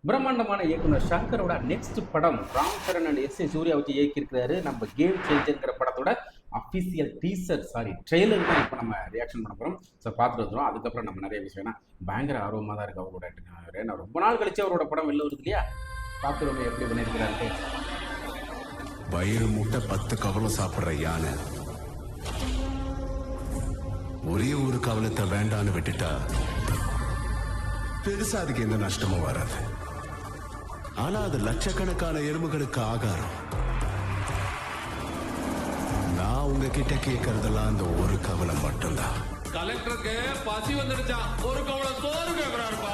பிரம்மாண்டமான இயக்குனர் சங்கரோட நெக்ஸ்ட் படம் Ram Charan and S A Surya வச்சு இயக்கியிருக்கிறாரு. நம்ம கேம் சேஞ்சர்ங்கிற படத்தோட அஃபிஷியல் ட்ரெய்லர் தான் இப்போ நம்ம ரியாக்ஷன் பண்ண போகிறோம். ஸோ பார்த்துட்டு வந்துடும். அதுக்கப்புறம் நம்ம நிறைய விஷயம் பயங்கர ஆர்வமாக தான் இருக்கு அவரோட. நான் ரொம்ப நாள் கழிச்சு அவரோட படம் வெளில வருது இல்லையா, பார்த்துருவோம் எப்படி பண்ணியிருக்கிறாரு. வயிறு மூட்டை 10 கவலம் சாப்பிட்ற யானை ஒரே ஒரு கவலத்தை வேண்டான்னு விட்டுட்டா பெருசா அதுக்கு எந்த நஷ்டமும் வராது. ஆனா அது லட்சக்கணக்கான எறும்புகளுக்கு ஆகாரம். நான் உங்ககிட்ட கேட்கறதெல்லாம் அந்த ஒரு கவலம் மட்டும்தான். கலெக்டருக்கு பசி வந்துடுச்சா, ஒரு கவலம் சோறு கேட்கிறாருப்பா.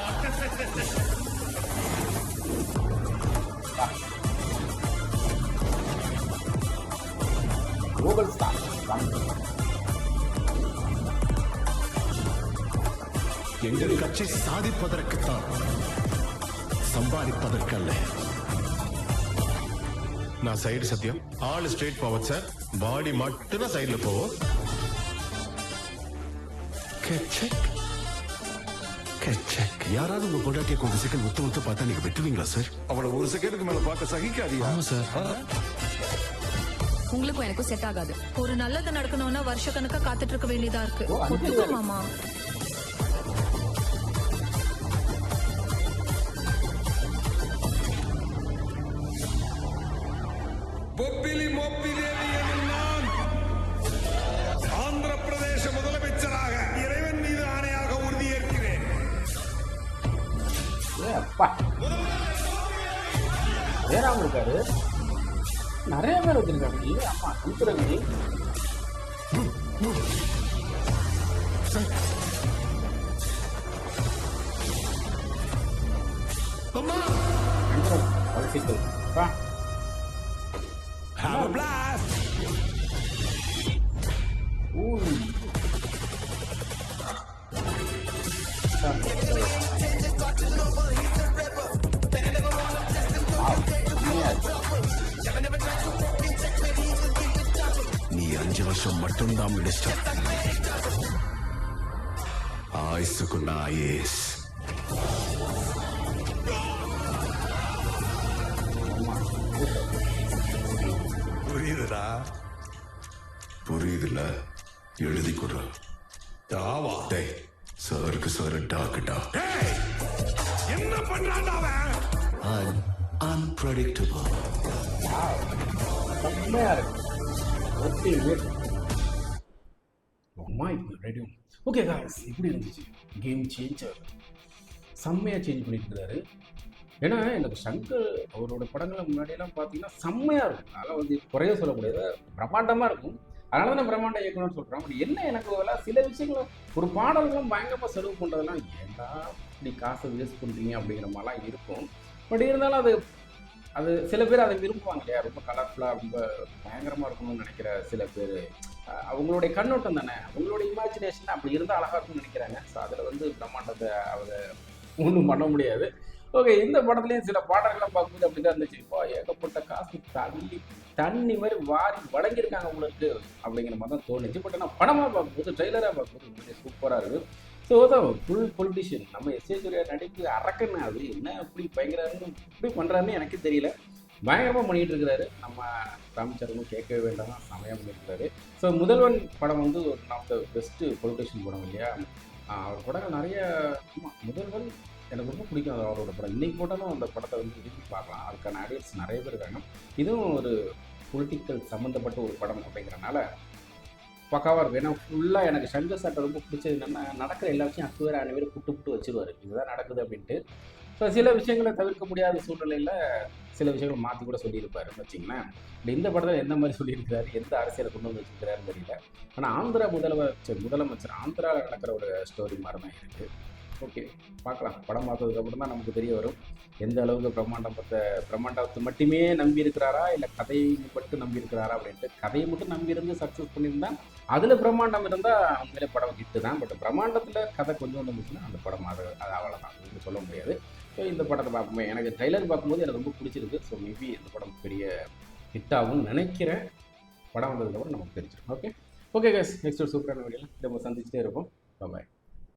எங்கள் கட்சி சாதிப்பதற்குத்தான், சம்பாதிப்பதற்கல்ல. நான் சைடு சத்தியம், ஆள் ஸ்ட்ரெயிட் ஃபார்வர்ட் சார், பாடி மட்டும் தான் சைடுல போவோம். யாராவது உங்க பொண்டாட்டியை கொஞ்சம் செகண்ட் உத்து பார்த்தா நீங்க வெட்டுவீங்களா சார்? அவளை ஒரு செகண்டுக்கு மேல பார்க்க சகிக்காதியா? சார், உங்களுக்கும் எனக்கும் செட் ஆகாது. ஒரு நல்லது நடக்கணும்னா வருஷ கணக்கா காத்துட்டு இருக்க வேண்டியதா இருக்கு. ஒத்துக்கோ மாமா. ஆந்திர பிரதேச முதலமைச்சராக இறைவன் மீது ஆணையாக உறுதியேற்கிறேன். ஜெயராம் இருக்காரு, நிறைய பேர் வச்சிருக்காங்க. அம்மா கொடுக்குறங்க Have a blast. நீ 5 வருஷம் மட்டும்தான் மினிஸ்டர். ஆயுசுக்குள்ள ஐஏஎஸ். புரியுதுடா? புரியுதுல? எழுதி கொடு. தாவா டேய், சாருக்கு சார் டாக்குடா. என்ன பண்றான்டா அவன்? Unpredictable. ஓகே காய்ஸ், இப்படி இருந்துச்சு கேம் சேஞ்சர். செம்மையாக சேஞ்ச் பண்ணிட்டு இருக்கிறாரு. ஏன்னா எனக்கு சங்கர் அவரோட படங்களை முன்னாடியெல்லாம் பார்த்தீங்கன்னா செம்மையாக இருக்கும். அதெல்லாம் வந்து குறைய சொல்ல முடியாது, பிரம்மாண்டமாக இருக்கும். அதனால தான் நான் பிரம்மாண்ட இயக்கணும்னு சொல்கிறேன். பட் என்ன எனக்கு சில விஷயங்கள், ஒரு பாடல்களும் பயங்கரமாக செலவு பண்ணுறதுலாம் ஏன்டா இப்படி காசை வேஸ்ட் பண்ணுறீங்க அப்படிங்கிற மாதிரிலாம் இருக்கும். பட் இருந்தாலும் அது சில பேர் அதை விரும்புவாங்க இல்லையா, ரொம்ப கலர்ஃபுல்லாக ரொம்ப பயங்கரமாக இருக்கணும்னு நினைக்கிற சில பேர். அவங்களுடைய கண்ணோட்டம் தானே, அவங்களுடைய இமேஜினேஷன் அப்படி இருந்தால் அழகாக இருக்கும்னு நினைக்கிறாங்க. ஸோ அதில் வந்து பிரம்மாண்டத்தை அவங்க ஒன்றும் பண்ண முடியாது. ஓகே, இந்த படத்துலேயும் சில பாடல்கள்லாம் பார்க்கும்போது அப்படி தான் இருந்துச்சு. இப்போ ஏகப்பட்ட காசு தண்ணி மாதிரி வாரி வழங்கியிருக்காங்க உங்களுக்கு அப்படிங்கிற மாதிரி தான் தோணுச்சு. பட் ஆனால் படமாக பார்க்கும்போது, ட்ரெய்லராக பார்க்கும்போது உண்மையிலே சூப்பராக இருக்குது. ஸோ தான் ஃபுல் பொலிட்டிஷியன் நம்ம எஸ் ஏ சூர்யா நடிப்பு அரக்கன்னு, அது என்ன அப்படி பயங்கரன்னு இப்படி பண்ணுறாருன்னு எனக்கு தெரியல. பயங்கரமாக பண்ணிகிட்டு இருக்கிறாரு. நம்ம ராமச்சரணும் கேட்கவே வேண்டாம், செமையாக பண்ணியிருக்கிறாரு. ஸோ முதல்வன் படம் வந்து one of the best politician படம் இல்லையா. அவர் படங்கள் நிறைய, முதல்வன் எனக்கு ரொம்ப பிடிக்கும் அவரோட படம். இன்றைக்கி போட்டாலும் அந்த படத்தை வந்து விரும்பி பார்க்கலாம். அதுக்கான ஆடியன்ஸ் நிறைய பேர் இருக்காங்க. இதுவும் ஒரு பொலிட்டிக்கல் சம்மந்தப்பட்ட ஒரு படம் அப்படிங்கிறனால பக்காவாக இருக்கும். ஏன்னா ஃபுல்லாக எனக்கு சங்கர் சாட்டை ரொம்ப பிடிச்சது என்னென்னா, நடக்கிற எல்லா விஷயம் அசுவேர் அனைவரும் புட்டு வச்சுருவார், இதுதான் நடக்குது அப்படின்ட்டு. ஸோ சில விஷயங்களை தவிர்க்க முடியாத சூழ்நிலையில் சில விஷயங்கள் மாற்றி கூட சொல்லியிருப்பாருன்னு வச்சிங்களேன். இந்த படத்தில் எந்த மாதிரி சொல்லியிருக்கிறாரு, எந்த அரசியலை கொண்டு வந்து வச்சுருக்கிறாருன்னு தெரியல. ஆனால் ஆந்திரா முதலமைச்சர் ஆந்திராவில் நடக்கிற ஒரு ஸ்டோரி மாதிரி தான் இருக்குது. ஓகே, பார்க்கலாம். படம் பார்த்ததுக்கப்புறம் தான் நமக்கு தெரிய வரும் எந்த அளவுக்கு பிரம்மாண்டத்தை மட்டுமே நம்பி இருக்கிறாரா, இல்லை கதையை மட்டும் நம்பி இருக்கிறாரா அப்படின்ட்டு. கதையை மட்டும் நம்பி இருந்து சக்ஸஸ் பண்ணியிருந்தால் அதில் பிரம்மாண்டம் இருந்தால் உண்மையிலே படம் ஹிட்டு தான். பட் பிரம்மாண்டத்தில் கதை கொஞ்சம் வந்துச்சுன்னா அந்த படம் அது அவ்வளோதான் சொல்ல முடியாது. ஸோ இந்த படத்தை பார்க்கும்போது எனக்கு ட்ரெய்லர் பார்க்கும்போது எனக்கு ரொம்ப பிடிச்சிருக்கு. ஸோ மேபி இந்த படம் பெரிய ஹிட்டாகும்னு நினைக்கிறேன். படம் வந்ததுக்கப்புறம் நமக்கு தெரிஞ்சிடும். ஓகே கைஸ், நெக்ஸ்ட் ஒரு சூப்பரான வீடியோவில் நம்ம சந்திச்சுட்டே இருப்போம். பாய்.